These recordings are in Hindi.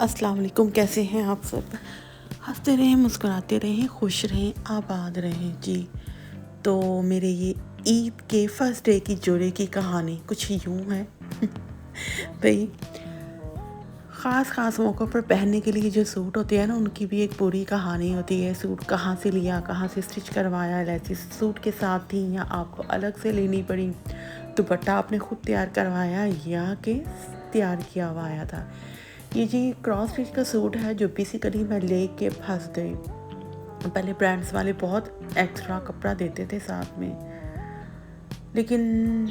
अस्सलाम वालेकुम। कैसे हैं आप सब? हंसते रहें, मुस्कुराते रहें, खुश रहें, आबाद रहें जी। तो मेरे ये ईद के फर्स्ट डे की जोड़े की कहानी कुछ यूँ है। भाई ख़ास मौक़ों पर पहनने के लिए जो सूट होते हैं ना, उनकी भी एक पूरी कहानी होती है। सूट कहाँ से लिया, कहाँ से स्टिच करवाया, लेसिस सूट के साथ थी या आपको अलग से लेनी पड़ी, दुपट्टा आपने खुद तैयार करवाया या कि तैयार किया हुआ आया था। ये जी क्रॉस स्टिच का सूट है जो बेसिकली मैं लेके फंस गई। पहले ब्रांड्स वाले बहुत एक्स्ट्रा कपड़ा देते थे साथ में, लेकिन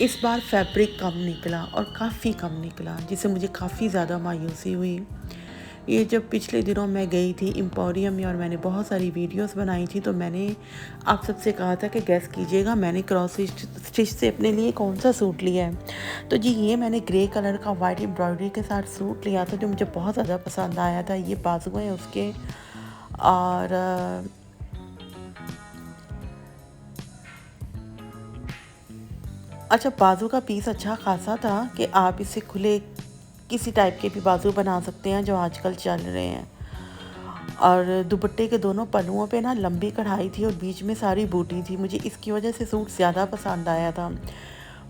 इस बार फैब्रिक कम निकला और काफ़ी कम निकला, जिससे मुझे काफ़ी ज़्यादा मायूसी हुई। ये जब पिछले दिनों मैं गई थी एम्पोरियम में और मैंने बहुत सारी वीडियोस बनाई थी, तो मैंने आप सबसे कहा था कि गैस कीजिएगा मैंने क्रॉस स्टिच से अपने लिए कौन सा सूट लिया है। तो जी ये मैंने ग्रे कलर का वाइट एम्ब्रॉयडरी के साथ सूट लिया था, जो मुझे बहुत ज़्यादा पसंद आया था। ये बाजू हैं उसके, और अच्छा बाजू का पीस अच्छा खासा था कि आप इसे खुले किसी टाइप के भी बाजू बना सकते हैं जो आजकल चल रहे हैं। और दुपट्टे के दोनों पल्लुओं पे ना लंबी कढ़ाई थी और बीच में सारी बूटी थी। मुझे इसकी वजह से सूट ज़्यादा पसंद आया था,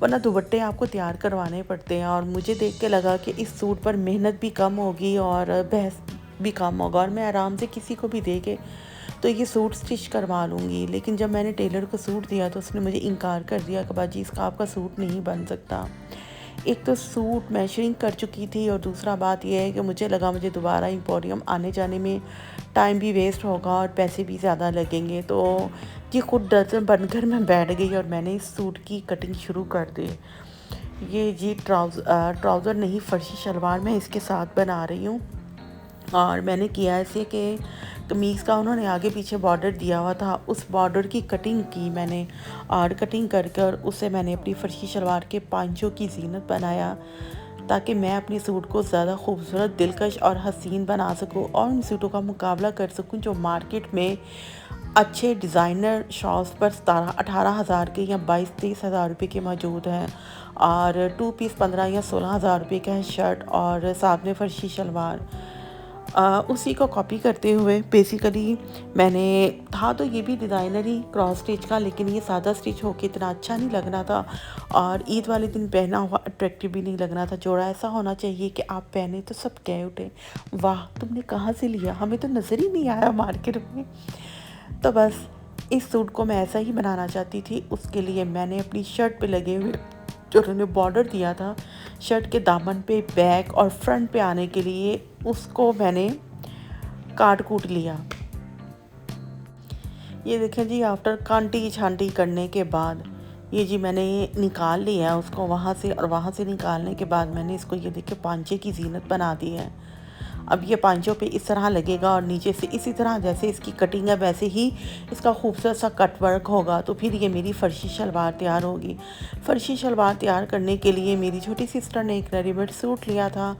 वरना दुपट्टे आपको तैयार करवाने पड़ते हैं। और मुझे देख के लगा कि इस सूट पर मेहनत भी कम होगी और बहस भी कम होगा, और मैं आराम से किसी को भी दे के तो ये सूट स्टिच करवा लूँगी। लेकिन जब मैंने टेलर को सूट दिया तो उसने मुझे इनकार कर दिया कि बाजी इसका आपका सूट नहीं बन सकता। एक तो सूट मैं श्रिंक कर चुकी थी, और दूसरा बात यह है कि मुझे लगा मुझे दोबारा एम्पोरियम आने जाने में टाइम भी वेस्ट होगा और पैसे भी ज़्यादा लगेंगे। तो ये खुद डर बनकर मैं बैठ गई और मैंने इस सूट की कटिंग शुरू कर दी। ये जी ट्राउज़र नहीं, फर्शी शलवार मैं इसके साथ बना रही हूँ। और मैंने किया ऐसे कि कमीज़ का उन्होंने आगे पीछे बॉर्डर दिया हुआ था, उस बॉर्डर की कटिंग की मैंने, और कटिंग कर कर उससे मैंने अपनी फर्शी शलवार के पांचों की ज़ीनत बनाया, ताकि मैं अपने सूट को ज़्यादा खूबसूरत, दिलकश और हसीन बना सकूं और उन सूटों का मुकाबला कर सकूं जो मार्केट में अच्छे डिज़ाइनर शॉप्स पर 17-18 हज़ार के या 22-23 हज़ार रुपये के मौजूद हैं। और 2 पीस 15 या 16 हज़ार रुपये का है शर्ट और साथ में फर्शी शलवार। उसी को कॉपी करते हुए बेसिकली मैंने, था तो ये भी डिज़ाइनर ही क्रॉस स्टिच का, लेकिन ये सादा स्टिच होके इतना अच्छा नहीं लग रहा था और ईद वाले दिन पहना हुआ अट्रैक्टिव भी नहीं लग रहा था। जोड़ा ऐसा होना चाहिए कि आप पहने तो सब कह उठे, वाह तुमने कहाँ से लिया, हमें तो नज़र ही नहीं आया मार्केट में। तो बस इस सूट को मैं ऐसा ही बनाना चाहती थी। उसके लिए मैंने अपनी शर्ट पे लगे हुए जो उन्होंने बॉर्डर दिया था, शर्ट के दामन पे, बैक और फ्रंट पे आने के लिए, उसको मैंने काट कूट लिया। ये देखें जी, आफ्टर कांटी छांटी करने के बाद ये जी मैंने निकाल लिया है उसको वहाँ से, और वहाँ से निकालने के बाद मैंने इसको ये देखिए पांचे की ज़ीनत बना दी है। अब ये पांचों पे इस तरह लगेगा और नीचे से इसी तरह जैसे इसकी कटिंग है वैसे ही इसका खूबसूरत सा कट वर्क होगा। तो फिर ये मेरी फ़र्शी शलवार तैयार होगी। फ़र्शी शलवार तैयार करने के लिए मेरी छोटी सिस्टर ने एक रेडीमेड सूट लिया था।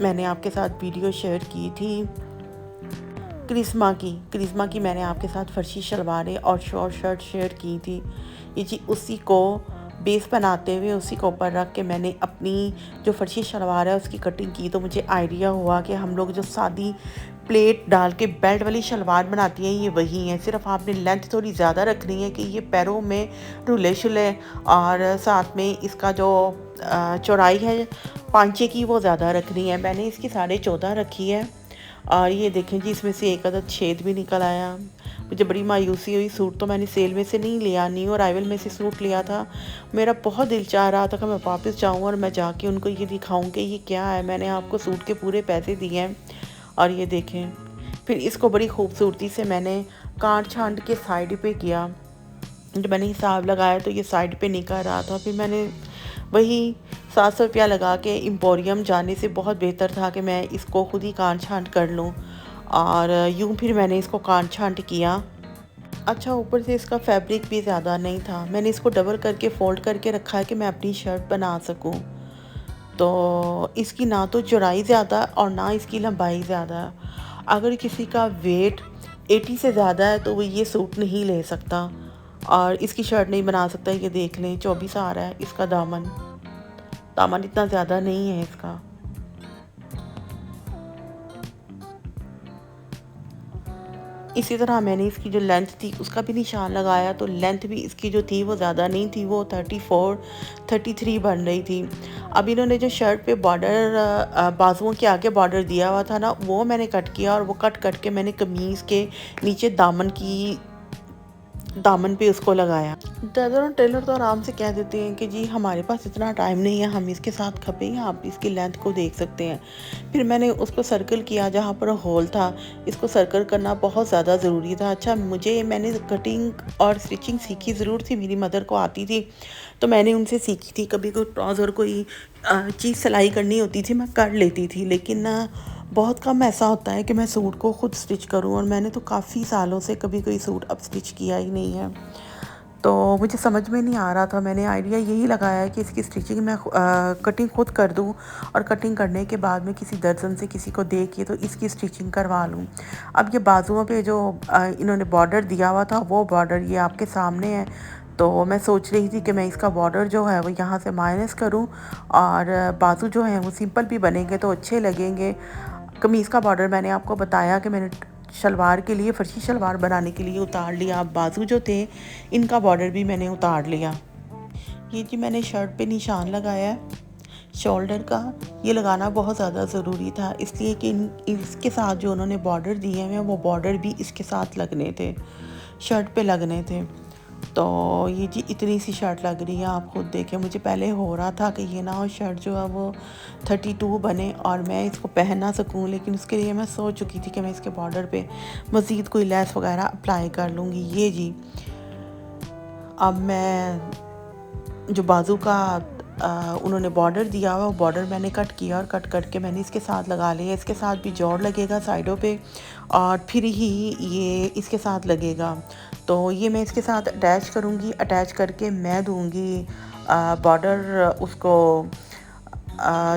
मैंने आपके साथ वीडियो शेयर की थी करिश्मा की मैंने आपके साथ फर्शी शलवारें और शॉर्ट शर्ट शेयर की थी। ये जी उसी को बेस बनाते हुए उसी को ऊपर रख के मैंने अपनी जो फर्शी शलवार है उसकी कटिंग की। तो मुझे आइडिया हुआ कि हम लोग जो सादी प्लेट डाल के बेल्ट वाली शलवार बनाती हैं ये वही है, सिर्फ आपने लेंथ थोड़ी ज़्यादा रखनी है कि ये पैरों में रुले शुले, और साथ में इसका जो चौड़ाई है पांचे की वो ज़्यादा रखनी है। मैंने इसकी 14.5 रखी है। और ये देखें जी इसमें से एक अदद छेद भी निकल आया। मुझे बड़ी मायूसी हुई। सूट तो मैंने सेल में से नहीं लिया, न्यू अराइवल में से सूट लिया था। मेरा बहुत दिल चाह रहा था कि मैं वापस जाऊँ और मैं जाके उनको ये दिखाऊं कि ये क्या है, मैंने आपको सूट के पूरे पैसे दिए हैं। और ये देखें, फिर इसको बड़ी खूबसूरती से मैंने काट छांट के साइड पे किया। जब मैंने हिसाब लगाया तो ये साइड पे निकल रहा था। फिर मैंने वही 700 रुपया लगा के एम्पोरियम जाने से बहुत बेहतर था कि मैं इसको खुद ही काट छांट कर लूँ। और यूँ फिर मैंने इसको काट छांट किया। अच्छा ऊपर से इसका फैब्रिक भी ज़्यादा नहीं था, मैंने इसको डबल करके फ़ोल्ड करके रखा है कि मैं अपनी शर्ट बना सकूं। तो इसकी ना तो चौड़ाई ज़्यादा और ना इसकी लंबाई ज़्यादा है। अगर किसी का वेट 80 से ज़्यादा है तो वो ये सूट नहीं ले सकता और इसकी शर्ट नहीं बना सकता। ये देख लें 24 आ रहा है इसका दामन, दामन इतना ज़्यादा नहीं है इसका। इसी तरह मैंने इसकी जो लेंथ थी उसका भी निशान लगाया, तो लेंथ भी इसकी जो थी वो ज़्यादा नहीं थी, वो 34 33 बन रही थी। अब इन्होंने जो शर्ट पे बॉर्डर बाजुओं के आगे बॉर्डर दिया हुआ था ना, वो मैंने कट किया और वो कट करके मैंने कमीज़ के नीचे दामन पे उसको लगाया। टेलर और टेलर तो आराम से कह देते हैं कि जी हमारे पास इतना टाइम नहीं है, हम इसके साथ खपेंगे, आप इसकी लेंथ को देख सकते हैं। फिर मैंने उसको सर्कल किया जहाँ पर होल था, इसको सर्कल करना बहुत ज़्यादा ज़रूरी था। अच्छा, मैंने कटिंग और स्टिचिंग सीखी ज़रूर थी, मेरी मदर को आती थी तो मैंने उनसे सीखी थी। कभी कोई ट्राउज़र कोई चीज़ सिलाई करनी होती थी मैं कर लेती थी, लेकिन बहुत कम ऐसा होता है कि मैं सूट को ख़ुद स्टिच करूं, और मैंने तो काफ़ी सालों से कभी कोई सूट अब स्टिच किया ही नहीं है। तो मुझे समझ में नहीं आ रहा था, मैंने आइडिया यही लगाया कि इसकी स्टिचिंग मैं कटिंग खुद कर दूं, और कटिंग करने के बाद में किसी दर्जन से किसी को दे के तो इसकी स्टिचिंग करवा लूं। अब ये बाजुओं पे जो इन्होंने बॉर्डर दिया हुआ था, वो बॉर्डर ये आपके सामने है। तो मैं सोच रही थी कि मैं इसका बॉर्डर जो है वो यहाँ से माइनस करूँ, और बाजू जो है वो सिंपल भी बनेंगे तो अच्छे लगेंगे। कमीज़ का बॉर्डर मैंने आपको बताया कि मैंने शलवार के लिए, फर्शी शलवार बनाने के लिए उतार लिया। अब बाजू जो थे इनका बॉर्डर भी मैंने उतार लिया। ये जी मैंने शर्ट पे निशान लगाया है शोल्डर का। ये लगाना बहुत ज़्यादा ज़रूरी था, इसलिए कि इसके साथ जो उन्होंने बॉर्डर दिए हैं वो बॉर्डर भी इसके साथ लगने थे, शर्ट पे लगने थे। तो ये जी इतनी सी शर्ट लग रही है, आप खुद देखें। मुझे पहले हो रहा था कि ये ना हो शर्ट जो है वो 32 बने और मैं इसको पहन ना सकूं, लेकिन उसके लिए मैं सोच चुकी थी कि मैं इसके बॉर्डर पे मज़ीद कोई लेस वगैरह अप्लाई कर लूँगी। ये जी अब मैं जो बाजू का उन्होंने बॉर्डर दिया हुआ, वो बॉर्डर मैंने कट किया और कट करके मैंने इसके साथ लगा लिया। इसके साथ भी जोड़ लगेगा साइडों पे, और फिर ही ये इसके साथ लगेगा। तो ये मैं इसके साथ अटैच करूँगी, अटैच करके मैं दूँगी बॉर्डर उसको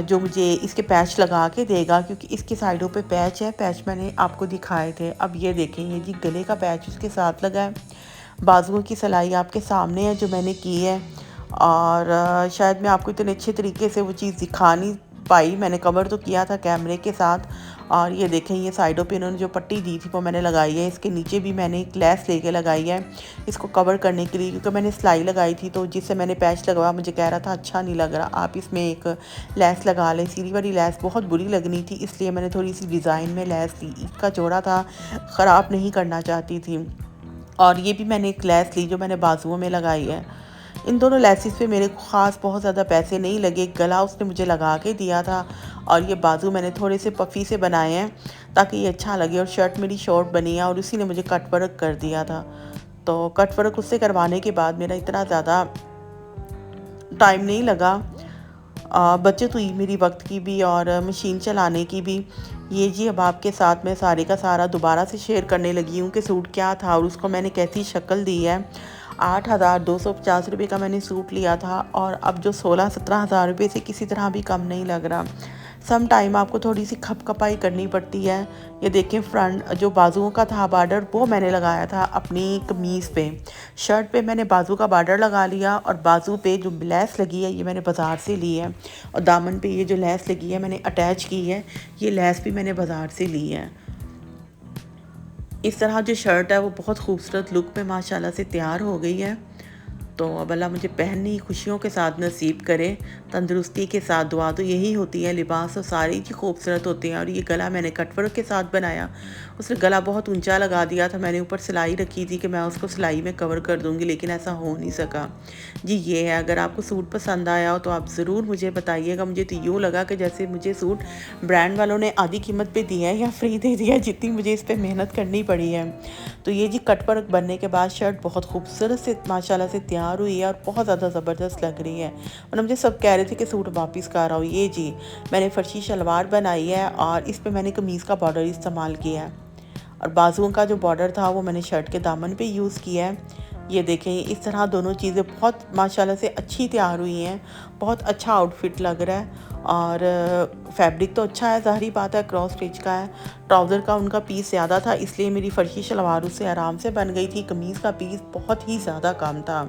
जो मुझे इसके पैच लगा के देगा, क्योंकि इसके साइडों पे पैच है, पैच मैंने आपको दिखाए थे। अब ये देखें, ये जी गले का पैच उसके साथ लगा है। बाजुओं की सिलाई आपके सामने है जो मैंने की है, और शायद मैं आपको इतने अच्छे तरीके से वो चीज़ दिखा नहीं पाई, मैंने कवर तो किया था कैमरे के साथ। और ये देखें, ये साइडों पे इन्होंने जो पट्टी दी थी वो मैंने लगाई है। इसके नीचे भी मैंने एक लेस लेके लगाई है इसको कवर करने के लिए, क्योंकि मैंने सिलाई लगाई थी तो जिससे मैंने पैच लगवाया मुझे कह रहा था अच्छा नहीं लग रहा, आप इसमें एक लेस लगा लें। सीधी वाली लेस बहुत बुरी लगनी थी, इसलिए मैंने थोड़ी सी डिज़ाइन में लेस ली, इसका जोड़ा था, ख़राब नहीं करना चाहती थी। और ये भी मैंने एक लेस ली जो मैंने बाजुओं में लगाई है। इन दोनों लेसिस पे मेरे को ख़ास बहुत ज़्यादा पैसे नहीं लगे, गला उसने मुझे लगा के दिया था, और ये बाजू मैंने थोड़े से पफ़ी से बनाए हैं ताकि ये अच्छा लगे। और शर्ट मेरी शॉर्ट बनी है और उसी ने मुझे कट वर्क कर दिया था। तो कट वर्क उससे करवाने के बाद मेरा इतना ज़्यादा टाइम नहीं लगा, बचत हुई मेरी वक्त की भी और मशीन चलाने की भी। ये जी अब आपके साथ मैं सारे का सारा दोबारा से शेयर करने लगी हूँ कि सूट क्या था और उसको मैंने कैसी शक्ल दी है। 8,250 रुपये का मैंने सूट लिया था, और अब जो 16-17 हज़ार रुपये से किसी तरह भी कम नहीं लग रहा। सम टाइम आपको थोड़ी सी खपखपाई करनी पड़ती है। ये देखें, फ्रंट जो बाजुओं का था बॉर्डर वो मैंने लगाया था अपनी कमीज़ पे। शर्ट पे मैंने बाजू का बॉर्डर लगा लिया, और बाजू पे जो लेस लगी है ये मैंने बाज़ार से ली है, और दामन पे ये जो लेस लगी है मैंने अटैच की है, ये लेस भी मैंने बाज़ार से ली है। इस तरह जो शर्ट है वो बहुत खूबसूरत लुक में माशाल्लाह से तैयार हो गई है। तो अब अल्लाह मुझे पहननी खुशियों के साथ नसीब करे, तंदुरुस्ती के साथ। दुआ तो यही होती है, लिबास तो सारे ही खूबसूरत होते हैं। और ये गला मैंने कटवर्क के साथ बनाया, उसने गला बहुत ऊंचा लगा दिया था। मैंने ऊपर सिलाई रखी थी कि मैं उसको सिलाई में कवर कर दूंगी, लेकिन ऐसा हो नहीं सका। जी ये है, अगर आपको सूट पसंद आया हो तो आप ज़रूर मुझे बताइएगा। मुझे तो यूँ लगा कि जैसे मुझे सूट ब्रांड वालों ने आधी कीमत पे दिया है या फ्री दे दिया, जितनी मुझे इस पर मेहनत करनी पड़ी है। तो ये जी कटवर्क बनने के बाद शर्ट बहुत खूबसूरत से माशाल्लाह से तैयार हुई है और बहुत ज़्यादा ज़बरदस्त लग रही है। और मुझे सब कह रहे थे कि सूट वापस कर आओ। ये जी मैंने फर्शी शलवार बनाई है और इस पर मैंने कमीज़ का बॉर्डर इस्तेमाल किया है, और बाजुओं का जो बॉर्डर था वो मैंने शर्ट के दामन पे यूज़ किया है। ये देखें, इस तरह दोनों चीज़ें बहुत माशाल्लाह से अच्छी तैयार हुई हैं। बहुत अच्छा आउटफिट लग रहा है, और फैब्रिक तो अच्छा है, ज़ाहिरी बात है, क्रॉस स्टिच का है। ट्राउज़र का उनका पीस ज़्यादा था, इसलिए मेरी फर्शी शलवार उससे आराम से बन गई थी। कमीज़ का पीस बहुत ही ज़्यादा कम था।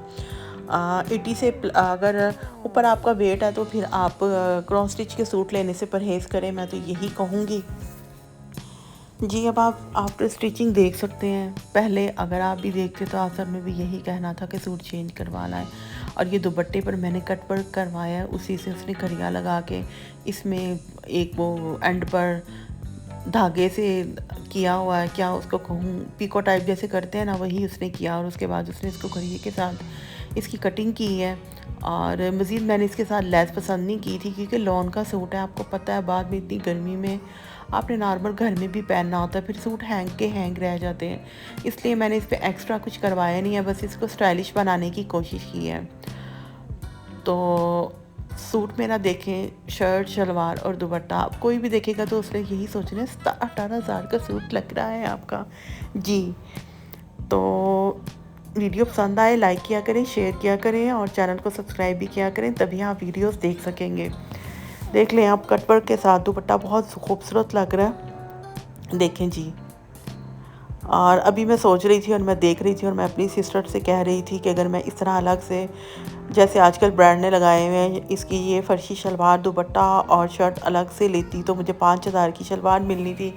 80 से अगर ऊपर आपका वेट है तो फिर आप क्रॉस स्टिच के सूट लेने से परहेज़ करें, मैं तो यही कहूँगी। जी, अब आप आफ्टर स्टिचिंग देख सकते हैं। पहले अगर आप भी देखते तो आंसर में भी यही कहना था कि सूट चेंज करवाना है। और ये दुपट्टे पर मैंने कट वर्क करवाया है, उसी से उसने करिया लगा के इसमें एक वो एंड पर धागे से किया हुआ है, क्या उसको कहूँ, पिको टाइप जैसे करते हैं ना, वही उसने किया। और उसके बाद उसने इसको करिए के साथ इसकी कटिंग की है। और मज़ीद मैंने इसके साथ लेस पसंद नहीं की थी, क्योंकि लॉन का सूट है, आपको पता है बाद में इतनी गर्मी में आपने नॉर्मल घर में भी पहनना होता है, फिर सूट हैंग के हैंग रह जाते हैं। इसलिए मैंने इस पर एक्स्ट्रा कुछ करवाया नहीं है, बस इसको स्टाइलिश बनाने की कोशिश की है। तो सूट मेरा देखें, शर्ट शलवार और दुपट्टा, आप कोई भी देखेगा तो उसने यही सोचना है 18,000 का सूट लग रहा है आपका। जी, तो वीडियो पसंद आए लाइक किया करें, शेयर किया करें और चैनल को सब्सक्राइब भी किया करें, तभी आप वीडियोस देख सकेंगे। देख लें आप, कटवर्क के साथ दुपट्टा बहुत खूबसूरत लग रहा है, देखें जी। और अभी मैं सोच रही थी और मैं देख रही थी और मैं अपनी सिस्टर से कह रही थी कि अगर मैं इस तरह अलग से, जैसे आजकल ब्रांड ने लगाए हुए हैं, इसकी ये फर्शी शलवार दुपट्टा और शर्ट अलग से लेती तो मुझे 5,000 की शलवार मिलनी थी।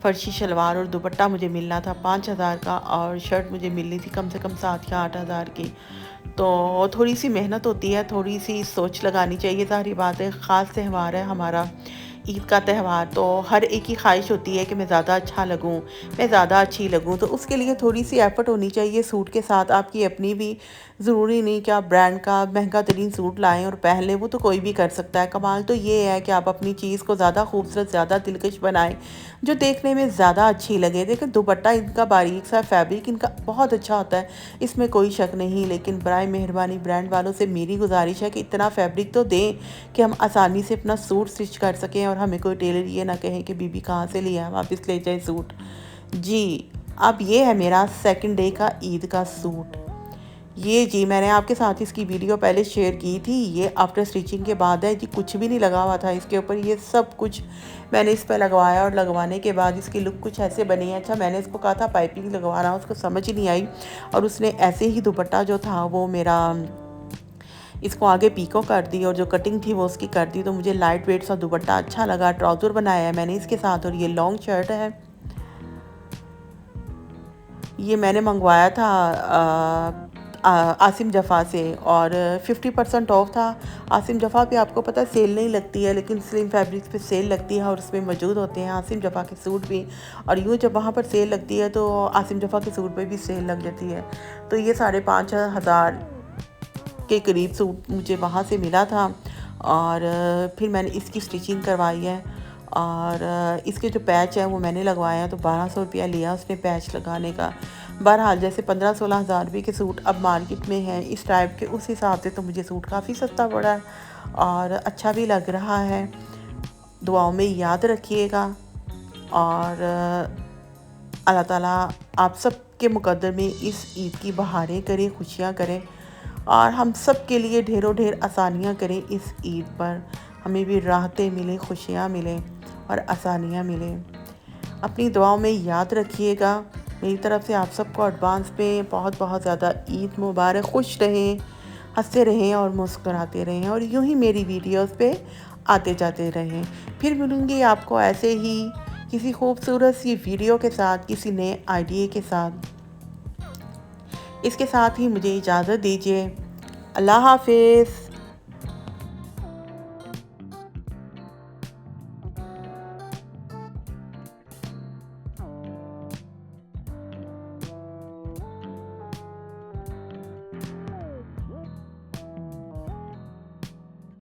फर्शी शलवार और दुपट्टा मुझे मिलना था 5,000 का, और शर्ट मुझे मिलनी थी कम से कम 7 या 8,000 की। तो थोड़ी सी मेहनत होती है, थोड़ी सी सोच लगानी चाहिए। सारी बात है, ख़ास त्यौहार है हमारा, ईद का त्यौहार, तो हर एक की ख्वाहिश होती है कि मैं ज़्यादा अच्छा लगूं, मैं ज़्यादा अच्छी लगूं, तो उसके लिए थोड़ी सी एफ़र्ट होनी चाहिए सूट के साथ। आपकी अपनी भी, ज़रूरी नहीं कि आप ब्रांड का महंगा तरीन सूट लाएं और पहन लें, वो तो कोई भी कर सकता है। कमाल तो ये है कि आप अपनी चीज़ को ज़्यादा खूबसूरत, ज़्यादा दिलकश बनाएं, जो देखने में ज़्यादा अच्छी लगे। देखिए दुपट्टा इनका बारीक सा फैब्रिक इनका बहुत अच्छा होता है, इसमें कोई शक नहीं, लेकिन बराए मेहरबानी ब्रांड वालों से मेरी गुजारिश है कि इतना फैब्रिक तो दें कि हम आसानी से अपना सूट स्टिच कर सकें और हमें कोई टेलर ये ना कहे कि बीबी कहाँ से लिया, वापस ले जाए सूट। जी, अब ये है मेरा सेकंड डे का ईद का सूट। ये जी, मैंने आपके साथ इसकी वीडियो पहले शेयर की थी। ये आफ्टर स्टिचिंग के बाद है जी, कुछ भी नहीं लगा हुआ था इसके ऊपर, ये सब कुछ मैंने इस पर लगवाया और लगवाने के बाद इसकी लुक कुछ ऐसे बनी है। अच्छा, मैंने इसको कहा था पाइपिंग लगवाना, उसको समझ ही नहीं आई और उसने ऐसे ही दुपट्टा जो था वो मेरा, इसको आगे पीको कर दी और जो कटिंग थी वो उसकी कर दी। तो मुझे लाइट वेट सा दुपट्टा अच्छा लगा। ट्राउज़र बनाया है मैंने इसके साथ और ये लॉन्ग शर्ट है। ये मैंने मंगवाया था आसिम जफ़ा से और 50% ऑफ था। आसिम जफ़ा पे आपको पता है सेल नहीं लगती है, लेकिन स्लिम फैब्रिक्स पे सेल लगती है और उसमें मौजूद होते हैं आसिम जफ़ा के सूट भी। और यूँ जब वहाँ पर सेल लगती है तो आसिम जफ़ा के सूट पे भी सेल लग जाती है। तो ये 5,500 के करीब सूट मुझे वहाँ से मिला था। और फिर मैंने इसकी स्टिचिंग करवाई है और इसके जो पैच है वो मैंने लगवाया है, तो 1,200 रुपया लिया उसने पैच लगाने का। बहरहाल जैसे 15-16 हज़ार रुपये के सूट अब मार्केट में हैं इस टाइप के, उस हिसाब से तो मुझे सूट काफ़ी सस्ता पड़ा है और अच्छा भी लग रहा है। दुआओं में याद रखिएगा और अल्लाह ताला आप सब के मुकद्दर में इस ईद की बहारें करें, खुशियाँ करें और हम सब के लिए ढेरों ढेर आसानियाँ करें। इस ईद पर हमें भी राहतें मिलें, खुशियाँ मिलें और आसानियाँ मिलें। अपनी दुआओं में याद रखिएगा। मेरी तरफ से आप सबको एडवांस में बहुत बहुत ज़्यादा ईद मुबारक। खुश रहें, हंसते रहें और मुस्कुराते रहें और यूं ही मेरी वीडियोस पे आते जाते रहें। फिर मिलूँगी आपको ऐसे ही किसी खूबसूरत सी वीडियो के साथ, किसी नए आइडिया के साथ। इसके साथ ही मुझे इजाज़त दीजिए। अल्लाह हाफिज़।